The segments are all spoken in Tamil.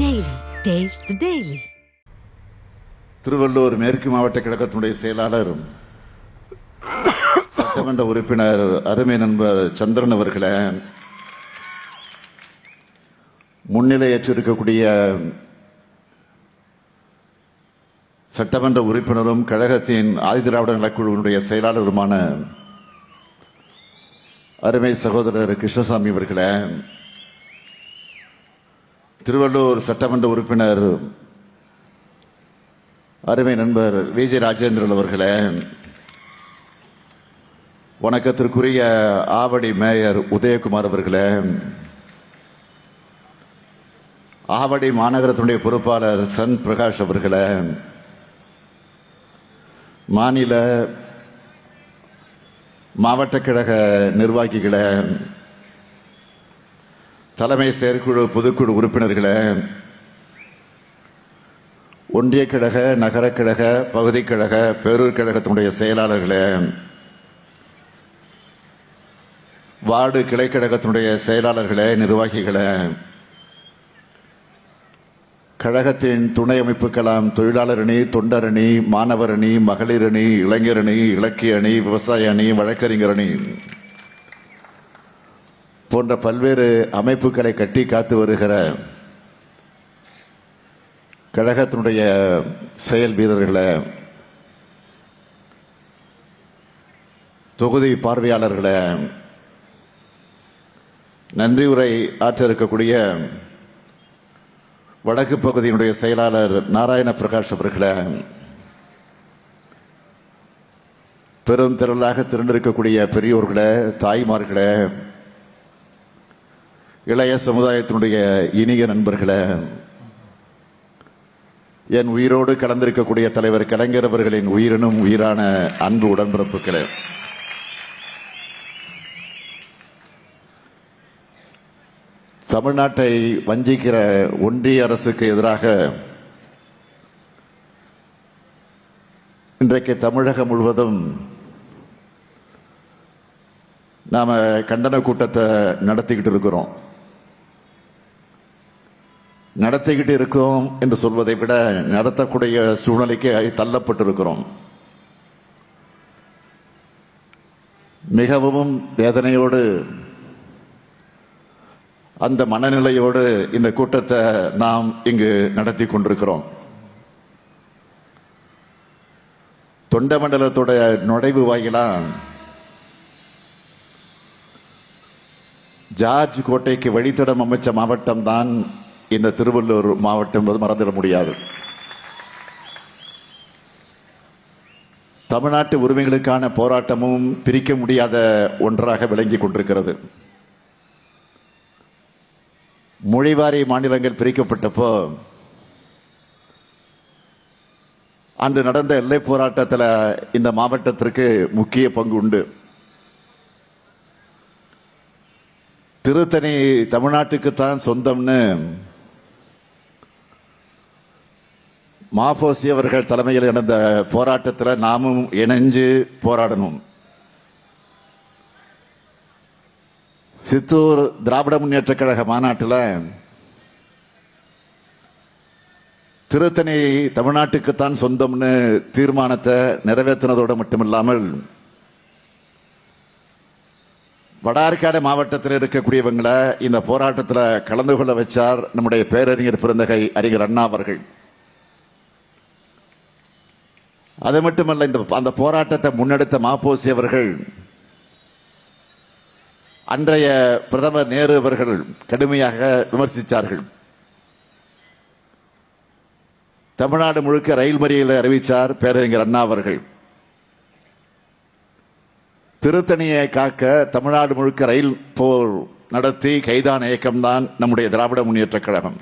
Daily. Taste the Daily. Tiruvallur மேற்கு மாவட்ட கழகத்தினுடைய செயலாளர் சட்டமன்ற உறுப்பினர் அருமை நண்பர் சந்திரன் அவர்களை முன்னிலையேற்றிருக்கக்கூடிய சட்டமன்ற உறுப்பினரும் கழகத்தின் ஆதிதிராவிட நலக்குழுவினுடைய செயலாளருமான அருமை சகோதரர் கிருஷ்ணசாமி அவர்களை திருவள்ளூர் சட்டமன்ற உறுப்பினர் அருமை நண்பர் விஜய் ராஜேந்திரன் அவர்களே, வணக்கத்திற்குரிய ஆவடி மேயர் உதயகுமார் அவர்களே, ஆவடி மாநகரத்தினுடைய பொறுப்பாளர் சன் பிரகாஷ் அவர்களே, மாநில மாவட்ட கழக நிர்வாகிகளே, தலைமை செயற்குழு பொதுக்குழு உறுப்பினர்களே, ஒன்றிய கழக நகர கழக பகுதி கழக பேரூர் கழகத்தினுடைய செயலாளர்களே, வார்டு கிளை கழகத்தினுடைய செயலாளர்களே, நிர்வாகிகளே, கழகத்தின் துணை அமைப்புகளாம் தொழிலாளர் அணி, தொண்டர் அணி, மாணவர் அணி, மகளிர் அணி, இளைஞர் அணி, இலக்கிய அணி, விவசாய அணி, வழக்கறிஞர் அணி போன்ற பல்வேறு அமைப்புகளை கட்டி காத்து வருகிற கழகத்தினுடைய செயல் வீரர்களே, தொகுதி பார்வையாளர்களே, நன்றி உரை ஆற்ற இருக்கக்கூடிய வடக்கு பகுதியினுடைய செயலாளர் நாராயண பிரகாஷ் அவர்களே, பெரும் திரளாக திரண்டிருக்கக்கூடிய பெரியோர்களே, தாய்மார்களே, இளைய சமுதாயத்தினுடைய இனிய நண்பர்களே, என் உயிரோடு கலந்திருக்கக்கூடிய தலைவர் கலைஞர் அவர்களின் உயிரினும் உயிரான அன்பு உடன்பிறப்புகளே, தமிழ்நாட்டை வஞ்சிக்கிற ஒன்றிய அரசுக்கு எதிராக இன்றைக்கு தமிழகம் முழுவதும் நாம கண்டன கூட்டத்தை நடத்திக்கிட்டு இருக்கிறோம். நடத்திக்கிட்டு இருக்கோம் என்று சொல்வதை விட நடத்தக்கூடிய சூழ்நிலைக்கு தள்ளப்பட்டிருக்கிறோம். மிகவும் வேதனையோடு அந்த மனநிலையோடு இந்த கூட்டத்தை நாம் இங்கு நடத்தி கொண்டிருக்கிறோம். தொண்டமண்டலத்தோட நுழைவு வாயிலா ஜார்ஜ் கோட்டைக்கு வழித்தடம் அமைச்ச மாவட்டம் தான் இந்த திருவள்ளூர் மாவட்டம் என்பது மறந்துட முடியாது. தமிழ்நாட்டு உரிமைகளுக்கான போராட்டமும் பிரிக்க முடியாத ஒன்றாக விளங்கி கொண்டிருக்கிறது. மொழிவாரி மாநிலங்கள் பிரிக்கப்பட்டப்போ அன்று நடந்த எல்லை போராட்டத்தில் இந்த மாவட்டத்திற்கு முக்கிய பங்கு உண்டு. திருத்தணி தமிழ்நாட்டுக்குத்தான் சொந்தம்னு மாபோசி அவர்கள் தலைமையில் நடந்த போராட்டத்தில் நாமும் இணைஞ்சு போராடணும். சித்தூர் திராவிட முன்னேற்ற கழக மாநாட்டில் திருத்தணி தமிழ்நாட்டுக்குத்தான் சொந்தம்னு தீர்மானத்தை நிறைவேற்றினதோடு மட்டுமில்லாமல் வடார்காடு மாவட்டத்தில் இருக்கக்கூடியவங்களை இந்த போராட்டத்தில் கலந்து கொள்ள வச்சார் நம்முடைய பேரறிஞர் பெருந்தகை அறிஞர் அண்ணா அவர்கள். அது மட்டுமல்ல, அந்த போராட்டத்தை முன்னெடுத்த மாபோசி அவர்கள் அன்றைய பிரதமர் நேரு அவர்கள் கடுமையாக விமர்சித்தார்கள். தமிழ்நாடு முழுக்க ரயில் மறியலை அறிவித்தார் பேரறிஞர் அண்ணா அவர்கள். திருத்தணியை காக்க தமிழ்நாடு முழுக்க ரயில் போர் நடத்தி கைதான இயக்கம்தான் நம்முடைய திராவிட முன்னேற்ற கழகம்.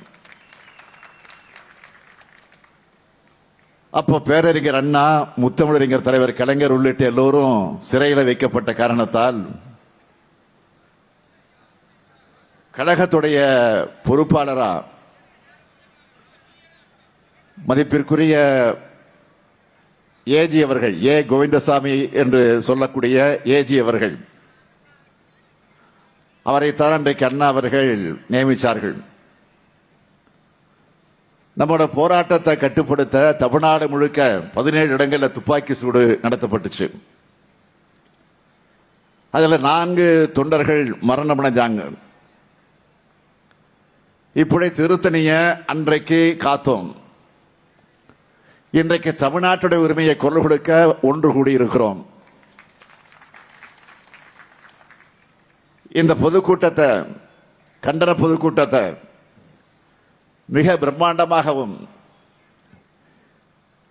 அப்போ பேரறிஞர் அண்ணா, முத்தமிழறிஞர் தலைவர் கலைஞர் உள்ளிட்ட எல்லோரும் சிறையில் வைக்கப்பட்ட காரணத்தால் கழகத்துடைய பொறுப்பாளரா மதிப்பிற்குரிய ஏஜி அவர்கள், ஏ கோவிந்தசாமி என்று சொல்லக்கூடிய ஏஜி அவர்கள், அவரைத்தான் அன்றைக்கு அண்ணா அவர்கள் நியமித்தார்கள். நம்மளோட போராட்டத்தை கட்டுப்படுத்த தமிழ்நாடு முழுக்க 17 இடங்கள்ல துப்பாக்கி சூடு நடத்தப்பட்டுச்சு. அதுல 4 தொண்டர்கள் மரணமடைஞ்சாங்க. இப்படி திருத்தணிய அன்றைக்கு காத்தோம். இன்றைக்கு தமிழ்நாட்டுடைய உரிமையை குரல் கொடுக்க ஒன்று கூடியிருக்கிறோம். இந்த பொதுக்கூட்டத்தை, கண்டன பொதுக்கூட்டத்தை மிக பிரம்மாண்டமாகவும்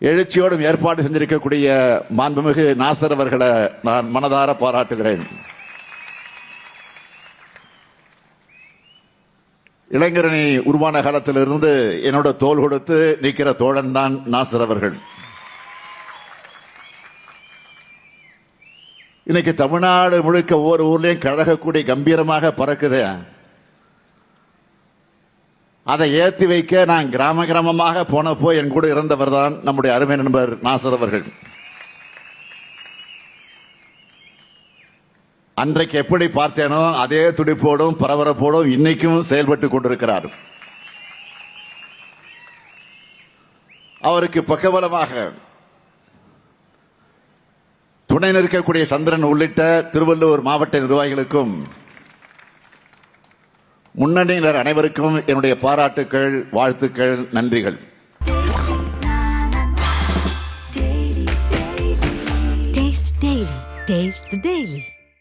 எழுச்சியோடும் ஏற்பாடு செஞ்சிருக்கக்கூடிய மாண்புமிகு நாசர் அவர்களை நான் மனதார பாராட்டுகிறேன். இளைஞரணி உருவான காலத்திலிருந்து என்னோட தோள் கொடுத்து நிற்கிற தோழன் தான் நாசர் அவர்கள். இன்னைக்கு தமிழ்நாடு முழுக்க ஒவ்வொரு ஊர்லயும் கழக கூடி கம்பீரமாக பறக்குது. அதை ஏற்றி வைக்க நான் கிராம கிராமமாக போனப்போ என் கூட இருந்தவர் தான் நம்முடைய அருமை நண்பர் நாசர் அவர்கள். அன்றைக்கு எப்படி பார்த்தேனோ அதே துடிப்போடும் பரபரப்போடும் இன்னைக்கும் செயல்பட்டு கொண்டிருக்கிறார். அவருக்கு பக்கபலமாக துணை நிற்கக்கூடிய சந்திரன் உள்ளிட்ட திருவள்ளூர் மாவட்ட நிர்வாகிகளுக்கும் முன்னணியினர் அனைவருக்கும் என்னுடைய பாராட்டுக்கள், வாழ்த்துக்கள், நன்றிகள். Taste the Daily. Taste the Daily.